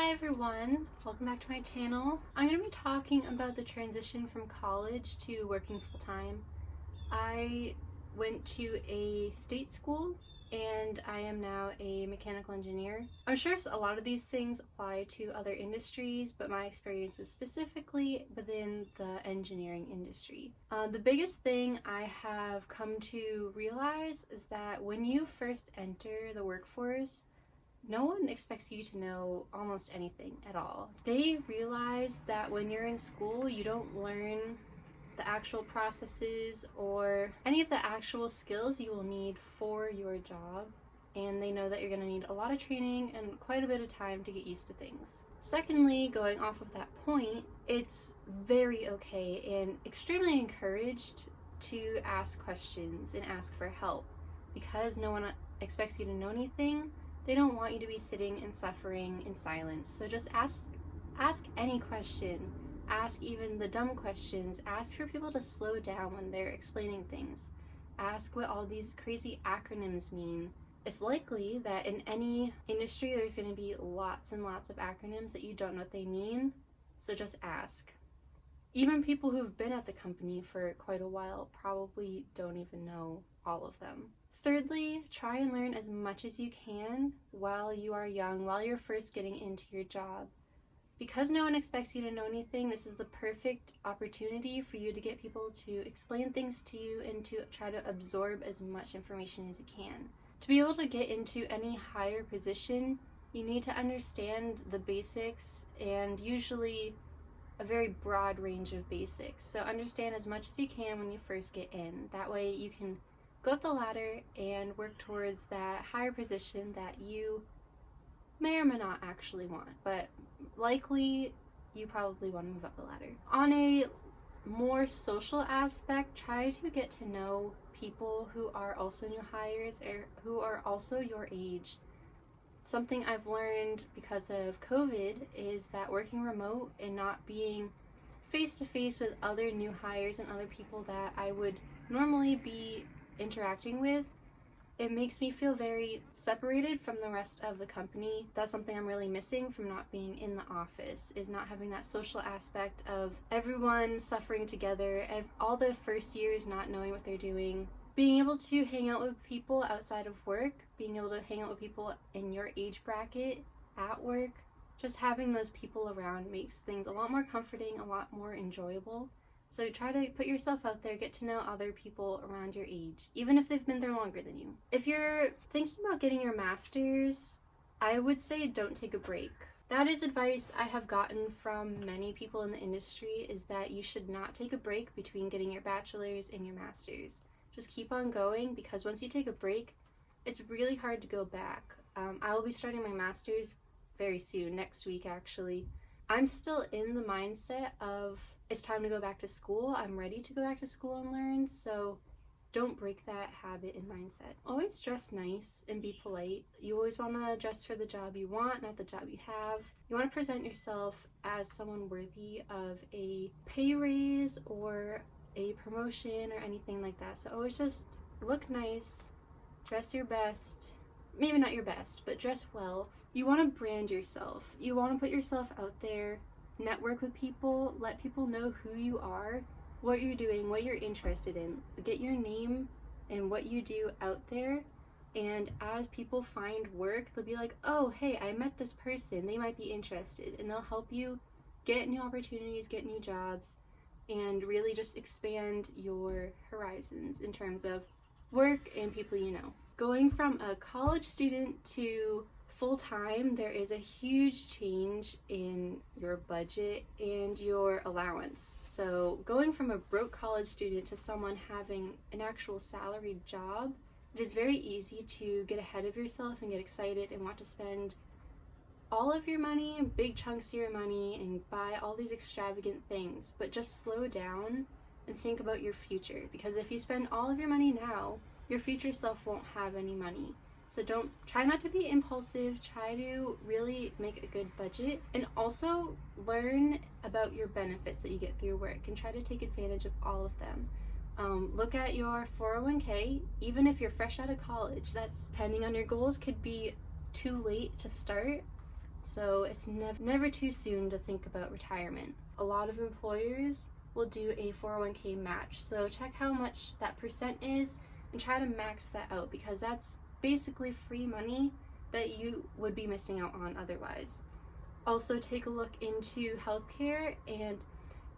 Hi everyone, welcome back to my channel. I'm going to be talking about the transition from college to working full-time. I went to a state school and I am now a mechanical engineer. I'm sure a lot of these things apply to other industries, but my experience is specifically within the engineering industry. The biggest thing I have come to realize is that when you first enter the workforce, no one expects you to know almost anything at all. They realize that when you're in school, you don't learn the actual processes or any of the actual skills you will need for your job. And they know that you're going to need a lot of training and quite a bit of time to get used to things. Secondly, going off of that point, it's very okay and extremely encouraged to ask questions and ask for help. Because no one expects you to know anything, they don't want you to be sitting and suffering in silence. So just ask any question. Ask even the dumb questions. Ask for people to slow down when they're explaining things. Ask what all these crazy acronyms mean. It's likely that in any industry there's going to be lots and lots of acronyms that you don't know what they mean. So just ask. Even people who've been at the company for quite a while probably don't even know all of them. Thirdly, try and learn as much as you can while you are young, while you're first getting into your job. Because no one expects you to know anything, this is the perfect opportunity for you to get people to explain things to you and to try to absorb as much information as you can. To be able to get into any higher position, you need to understand the basics and usually a very broad range of basics. So understand as much as you can when you first get in. That way you can go up the ladder and work towards that higher position that you may or may not actually want, but likely you probably want to move up the ladder. On a more social aspect, try to get to know people who are also new hires or who are also your age. Something I've learned because of COVID is that working remote and not being face-to-face with other new hires and other people that I would normally be interacting with, it makes me feel very separated from the rest of the company. That's something I'm really missing from not being in the office, is not having that social aspect of everyone suffering together, all the first years not knowing what they're doing. Being able to hang out with people outside of work, being able to hang out with people in your age bracket at work, just having those people around makes things a lot more comforting, a lot more enjoyable. So try to put yourself out there, get to know other people around your age, even if they've been there longer than you. If you're thinking about getting your master's, I would say don't take a break. That is advice I have gotten from many people in the industry, is that you should not take a break between getting your bachelor's and your master's. Just keep on going, because once you take a break, it's really hard to go back. I will be starting my master's very soon, next week actually. I'm still in the mindset of it's time to go back to school. I'm ready to go back to school and learn, so don't break that habit and mindset. Always dress nice and be polite. You always want to dress for the job you want, not the job you have. You want to present yourself as someone worthy of a pay raise or a promotion or anything like that. So always just look nice, dress your best. Maybe not your best, but dress well. You want to brand yourself. You want to put yourself out there, network with people, let people know who you are, what you're doing, what you're interested in. Get your name and what you do out there, and as people find work, they'll be like, oh, hey, I met this person, they might be interested, and they'll help you get new opportunities, get new jobs, and really just expand your horizons in terms of work and people you know. Going from a college student to full-time, there is a huge change in your budget and your allowance. So going from a broke college student to someone having an actual salaried job, it is very easy to get ahead of yourself and get excited and want to spend all of your money, big chunks of your money, and buy all these extravagant things. But just slow down and think about your future, because if you spend all of your money now, your future self won't have any money. So try not to be impulsive, try to really make a good budget, and also learn about your benefits that you get through work and try to take advantage of all of them. Look at your 401k, even if you're fresh out of college. That's, depending on your goals, could be too late to start. So it's never too soon to think about retirement. A lot of employers will do a 401k match. So check how much that percent is and try to max that out, because that's basically free money that you would be missing out on otherwise. Also take a look into healthcare and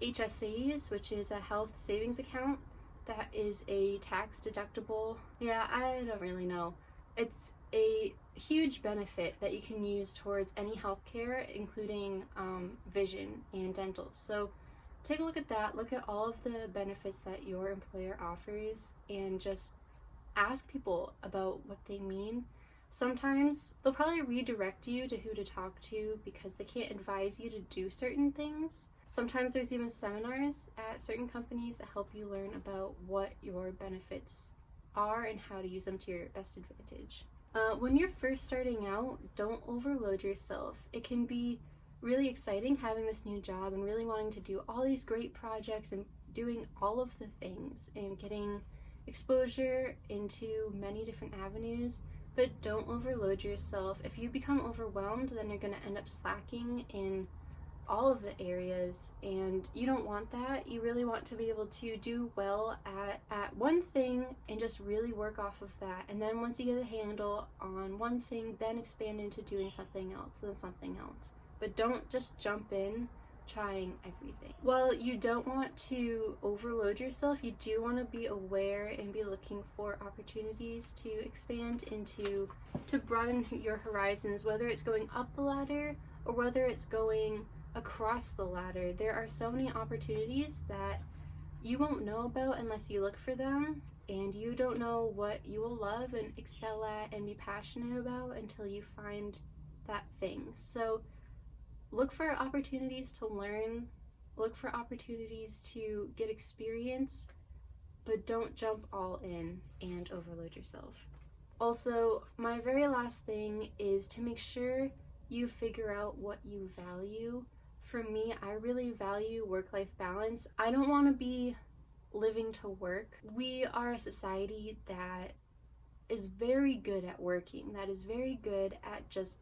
HSAs, which is a health savings account. That is a tax deductible. Yeah, I don't really know. It's a huge benefit that you can use towards any healthcare, including vision and dental. So take a look at that. Look at all of the benefits that your employer offers and just ask people about what they mean. Sometimes they'll probably redirect you to who to talk to because they can't advise you to do certain things. Sometimes there's even seminars at certain companies that help you learn about what your benefits are and how to use them to your best advantage. When you're first starting out, don't overload yourself. It can be really exciting having this new job and really wanting to do all these great projects and doing all of the things and getting exposure into many different avenues, but don't overload yourself. If you become overwhelmed, then you're going to end up slacking in all of the areas, and you don't want that. You really want to be able to do well at one thing and just really work off of that, and then once you get a handle on one thing, then expand into doing something else, then something else. But don't just jump in trying everything. While you don't want to overload yourself, you do want to be aware and be looking for opportunities to expand into, to broaden your horizons, whether it's going up the ladder or whether it's going across the ladder. There are so many opportunities that you won't know about unless you look for them, and you don't know what you will love and excel at and be passionate about until you find that thing. So look for opportunities to learn, look for opportunities to get experience, but don't jump all in and overload yourself. Also, my very last thing is to make sure you figure out what you value. For me, I really value work-life balance. I don't want to be living to work. We are a society that is very good at working, that is very good at just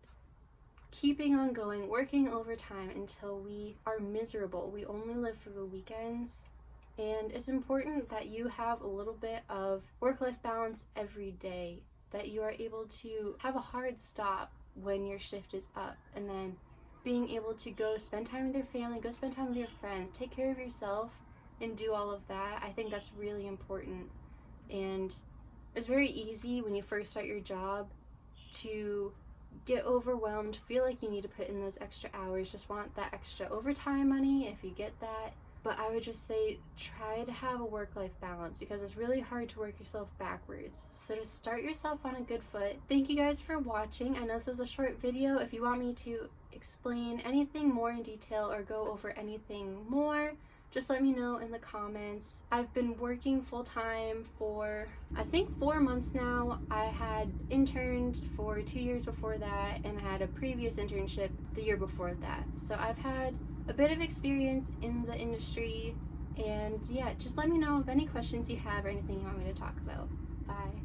keeping on going, working overtime until we are miserable. We only live for the weekends, and it's important that you have a little bit of work-life balance every day, that you are able to have a hard stop when your shift is up, and then being able to go spend time with your family, go spend time with your friends, take care of yourself, and do all of that. I think that's really important. And it's very easy when you first start your job to get overwhelmed, feel like you need to put in those extra hours, just want that extra overtime money if you get that. But I would just say try to have a work-life balance, because it's really hard to work yourself backwards. So just start yourself on a good foot. Thank you guys for watching. I know this was a short video. If you want me to explain anything more in detail or go over anything more, just let me know in the comments. I've been working full-time for I think 4 months now. I had interned for 2 years before that and had a previous internship the year before that. So I've had a bit of experience in the industry, and yeah, just let me know of any questions you have or anything you want me to talk about. Bye.